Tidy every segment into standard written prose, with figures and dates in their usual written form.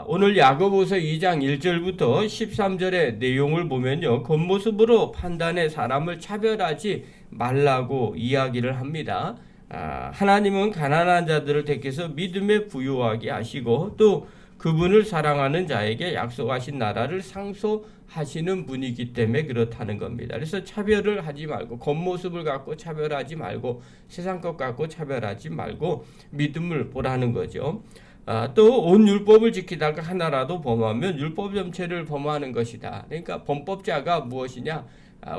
오늘 야고보서 2장 1절부터 13절의 내용을 보면요. 겉모습으로 판단해 사람을 차별하지 말라고 이야기를 합니다. 하나님은 가난한 자들을 택해서 믿음에 부유하게 하시고 또 그분을 사랑하는 자에게 약속하신 나라를 상소하시는 분이기 때문에 그렇다는 겁니다. 그래서 차별을 하지 말고 겉모습을 갖고 차별하지 말고 세상 것 갖고 차별하지 말고 믿음을 보라는 거죠. 또 온 율법을 지키다가 하나라도 범하면 율법 전체를 범하는 것이다. 그러니까 범법자가 무엇이냐?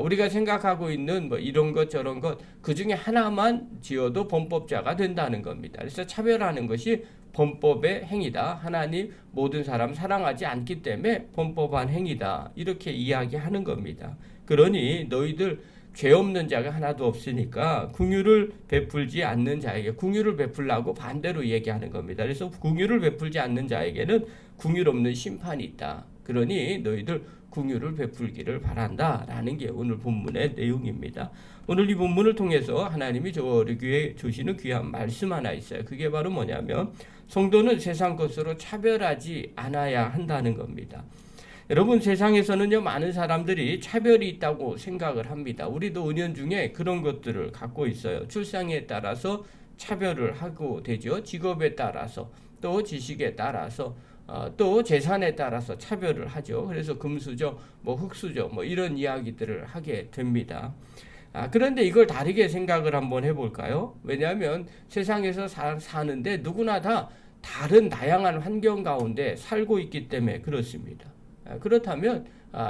우리가 생각하고 있는 뭐 이런 것 저런 것 그 중에 하나만 지어도 범법자가 된다는 겁니다. 그래서 차별하는 것이 범법의 행위다. 하나님 모든 사람 사랑하지 않기 때문에 범법한 행위다. 이렇게 이야기하는 겁니다. 그러니 너희들 죄 없는 자가 하나도 없으니까 긍휼을 베풀지 않는 자에게 긍휼을 베풀라고 반대로 얘기하는 겁니다. 그래서 긍휼을 베풀지 않는 자에게는 긍휼 없는 심판이 있다. 그러니 너희들 긍휼을 베풀기를 바란다라는 게 오늘 본문의 내용입니다. 오늘 이 본문을 통해서 하나님이 저에게 주시는 귀한 말씀 하나 있어요. 그게 바로 뭐냐면 성도는 세상 것으로 차별하지 않아야 한다는 겁니다. 여러분, 세상에서는요 많은 사람들이 차별이 있다고 생각을 합니다. 우리도 은연중에 그런 것들을 갖고 있어요. 출생에 따라서 차별을 하고 되죠. 직업에 따라서 또 지식에 따라서 또 재산에 따라서 차별을 하죠. 그래서 금수저, 뭐 흙수저, 뭐 이런 이야기들을 하게 됩니다. 그런데 이걸 다르게 생각을 한번 해볼까요? 왜냐하면 세상에서 사는데 누구나 다 다른 다양한 환경 가운데 살고 있기 때문에 그렇습니다. 그렇다면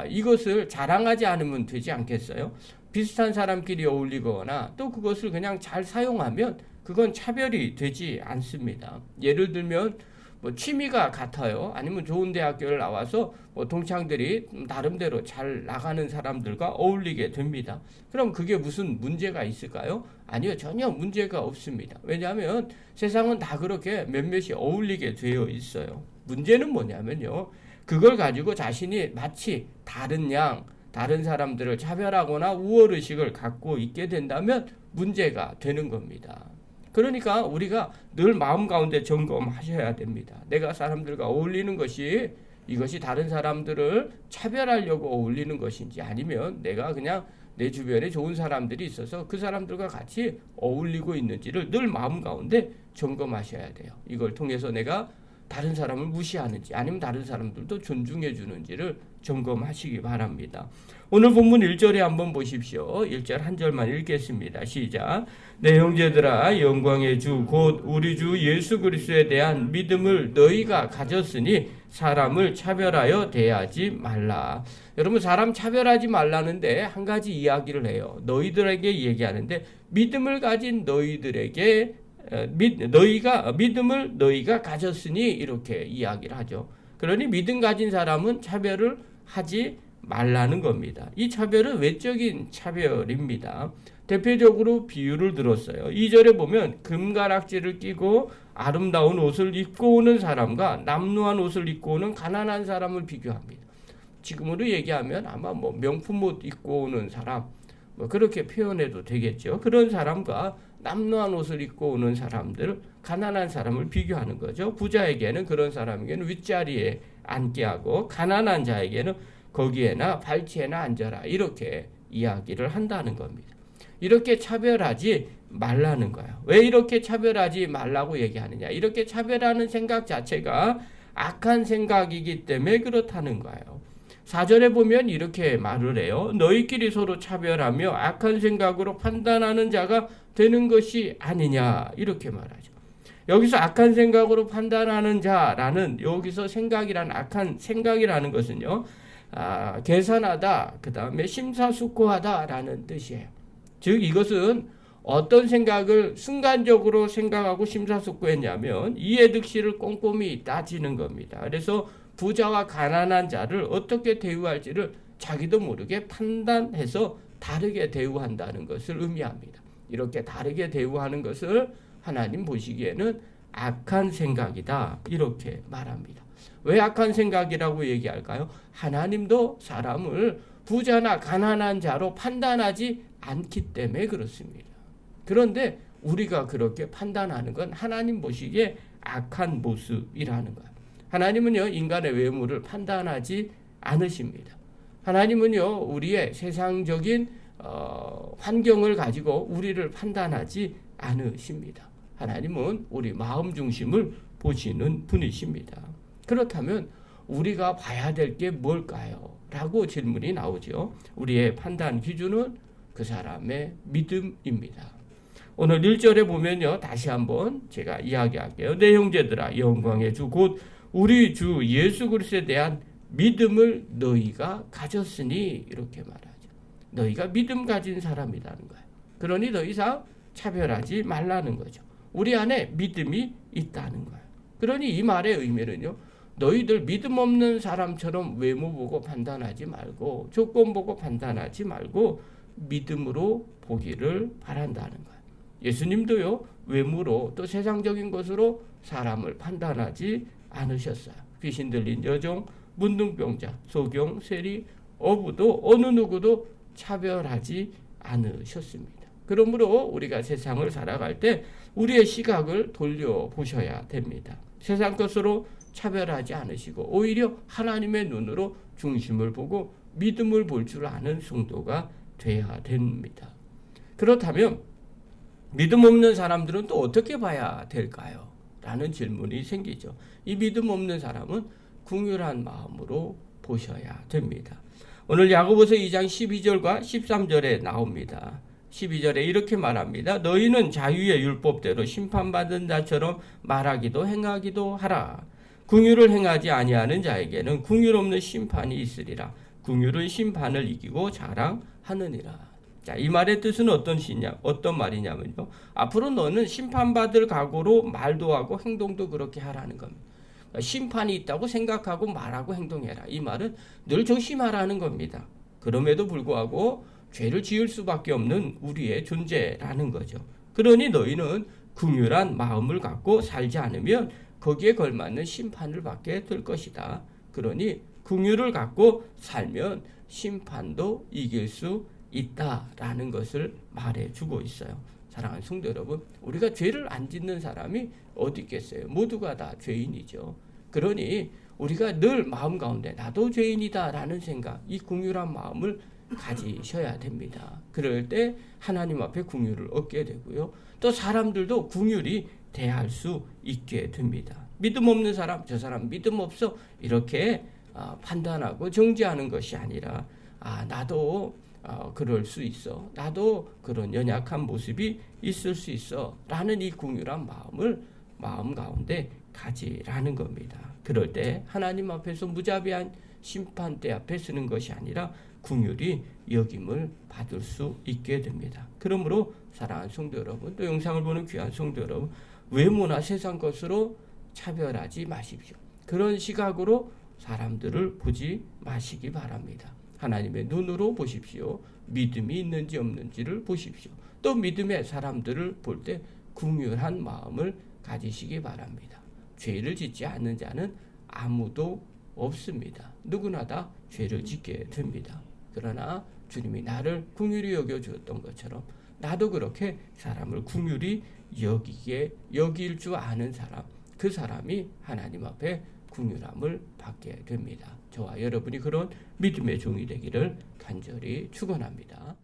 이것을 자랑하지 않으면 되지 않겠어요? 비슷한 사람끼리 어울리거나 또 그것을 그냥 잘 사용하면 그건 차별이 되지 않습니다. 예를 들면 뭐 취미가 같아요. 아니면 좋은 대학교를 나와서 뭐 동창들이 나름대로 잘 나가는 사람들과 어울리게 됩니다. 그럼 그게 무슨 문제가 있을까요? 아니요, 전혀 문제가 없습니다. 왜냐하면 세상은 다 그렇게 몇몇이 어울리게 되어 있어요. 문제는 뭐냐면요, 그걸 가지고 자신이 마치 다른 사람들을 차별하거나 우월의식을 갖고 있게 된다면 문제가 되는 겁니다. 그러니까 우리가 늘 마음 가운데 점검하셔야 됩니다. 내가 사람들과 어울리는 것이 이것이 다른 사람들을 차별하려고 어울리는 것인지 아니면 내가 그냥 내 주변에 좋은 사람들이 있어서 그 사람들과 같이 어울리고 있는지를 늘 마음 가운데 점검하셔야 돼요. 이걸 통해서 내가 다른 사람을 무시하는지 아니면 다른 사람들도 존중해 주는지를 점검하시기 바랍니다. 오늘 본문 1절에 한번 보십시오. 1절 한 절만 읽겠습니다. 시작. 내 형제들아, 영광의 주 곧 우리 주 예수 그리스도에 대한 믿음을 너희가 가졌으니 사람을 차별하여 대하지 말라. 여러분, 사람 차별하지 말라는데 한 가지 이야기를 해요. 너희들에게 얘기하는데 믿음을 가진 너희들에게 믿음을 너희가 가졌으니 이렇게 이야기를 하죠. 그러니 믿음 가진 사람은 차별을 하지 말라는 겁니다. 이 차별은 외적인 차별입니다. 대표적으로 비유를 들었어요. 2절에 보면 금가락지를 끼고 아름다운 옷을 입고 오는 사람과 남루한 옷을 입고 오는 가난한 사람을 비교합니다. 지금으로 얘기하면 아마 뭐 명품 옷 입고 오는 사람, 뭐 그렇게 표현해도 되겠죠. 그런 사람과 남루한 옷을 입고 오는 사람들, 가난한 사람을 비교하는 거죠. 부자에게는 그런 사람에게는 윗자리에 앉게 하고 가난한 자에게는 거기에나 발치에나 앉아라 이렇게 이야기를 한다는 겁니다. 이렇게 차별하지 말라는 거예요. 왜 이렇게 차별하지 말라고 얘기하느냐? 이렇게 차별하는 생각 자체가 악한 생각이기 때문에 그렇다는 거예요. 4절에 보면 이렇게 말을 해요. 너희끼리 서로 차별하며 악한 생각으로 판단하는 자가 되는 것이 아니냐 이렇게 말하죠. 여기서 악한 생각으로 판단하는 자라는 여기서 생각이란 악한 생각이라는 것은요, 계산하다, 그 다음에 심사숙고하다라는 뜻이에요. 즉 이것은 어떤 생각을 순간적으로 생각하고 심사숙고했냐면 이해득실을 꼼꼼히 따지는 겁니다. 그래서 부자와 가난한 자를 어떻게 대우할지를 자기도 모르게 판단해서 다르게 대우한다는 것을 의미합니다. 이렇게 다르게 대우하는 것을 하나님 보시기에는 악한 생각이다 이렇게 말합니다. 왜 악한 생각이라고 얘기할까요? 하나님도 사람을 부자나 가난한 자로 판단하지 않기 때문에 그렇습니다. 그런데 우리가 그렇게 판단하는 건 하나님 보시기에 악한 모습이라는 거예요. 하나님은요, 인간의 외모를 판단하지 않으십니다. 하나님은요, 우리의 세상적인 환경을 가지고 우리를 판단하지 않으십니다. 하나님은 우리 마음 중심을 보시는 분이십니다. 그렇다면 우리가 봐야 될 게 뭘까요? 라고 질문이 나오죠. 우리의 판단 기준은 그 사람의 믿음입니다. 오늘 1절에 보면요, 다시 한번 제가 이야기할게요. 내 형제들아, 영광의 주 곧 우리 주 예수 그리스도에 대한 믿음을 너희가 가졌으니, 이렇게 말하죠. 너희가 믿음 가진 사람이라는 거예요. 그러니 더 이상 차별하지 말라는 거죠. 우리 안에 믿음이 있다는 거예요. 그러니 이 말의 의미는요, 너희들 믿음 없는 사람처럼 외모 보고 판단하지 말고, 조건 보고 판단하지 말고 믿음으로 보기를 바란다는 거예요. 예수님도요, 외모로 또 세상적인 것으로 사람을 판단하지 않으셨어요. 귀신 들린 여종, 문둥병자, 소경, 세리, 어부도 어느 누구도 차별하지 않으셨습니다. 그러므로 우리가 세상을 살아갈 때 우리의 시각을 돌려보셔야 됩니다. 세상 것으로 차별하지 않으시고 오히려 하나님의 눈으로 중심을 보고 믿음을 볼 줄 아는 성도가 돼야 됩니다. 그렇다면 믿음 없는 사람들은 또 어떻게 봐야 될까요? 라는 질문이 생기죠. 이 믿음 없는 사람은 긍휼한 마음으로 보셔야 됩니다. 오늘 야고보서 2장 12절과 13절에 나옵니다. 12절에 이렇게 말합니다. 너희는 자유의 율법대로 심판받은 자처럼 말하기도 행하기도 하라. 긍휼을 행하지 아니하는 자에게는 긍휼 없는 심판이 있으리라. 긍휼은 심판을 이기고 자랑하느니라. 자, 이 말의 뜻은 어떤 말이냐면요. 앞으로 너는 심판받을 각오로 말도 하고 행동도 그렇게 하라는 겁니다. 심판이 있다고 생각하고 말하고 행동해라. 이 말은 늘 조심하라는 겁니다. 그럼에도 불구하고 죄를 지을 수밖에 없는 우리의 존재라는 거죠. 그러니 너희는 긍휼한 마음을 갖고 살지 않으면 거기에 걸맞는 심판을 받게 될 것이다. 그러니 긍휼을 갖고 살면 심판도 이길 수 있다라는 것을 말해주고 있어요. 사랑하는 성도 여러분, 우리가 죄를 안 짓는 사람이 어디 있겠어요? 모두가 다 죄인이죠. 그러니 우리가 늘 마음 가운데 나도 죄인이다라는 생각, 이 긍휼한 마음을 가지셔야 됩니다. 그럴 때 하나님 앞에 긍휼을 얻게 되고요. 또 사람들도 긍휼히 대할 수 있게 됩니다. 믿음 없는 사람, 저 사람 믿음 없어, 이렇게 판단하고 정죄하는 것이 아니라 나도 그럴 수 있어, 나도 그런 연약한 모습이 있을 수 있어 라는 이 긍휼한 마음을 마음 가운데 가지라는 겁니다. 그럴 때 하나님 앞에서 무자비한 심판대 앞에 서는 것이 아니라 긍휼히 여김을 받을 수 있게 됩니다. 그러므로 사랑하는 성도 여러분, 또 영상을 보는 귀한 성도 여러분, 외모나 세상 것으로 차별하지 마십시오. 그런 시각으로 사람들을 보지 마시기 바랍니다. 하나님의 눈으로 보십시오. 믿음이 있는지 없는지를 보십시오. 또 믿음의 사람들을 볼 때 긍휼한 마음을 가지시기 바랍니다. 죄를 짓지 않는 자는 아무도 없습니다. 누구나 다 죄를 짓게 됩니다. 그러나 주님이 나를 긍휼히 여겨주었던 것처럼 나도 그렇게 사람을 긍휼히 여길 줄 아는 사람, 그 사람이 하나님 앞에 긍휼함을 받게 됩니다. 저와 여러분이 그런 믿음의 종이 되기를 간절히 축원합니다.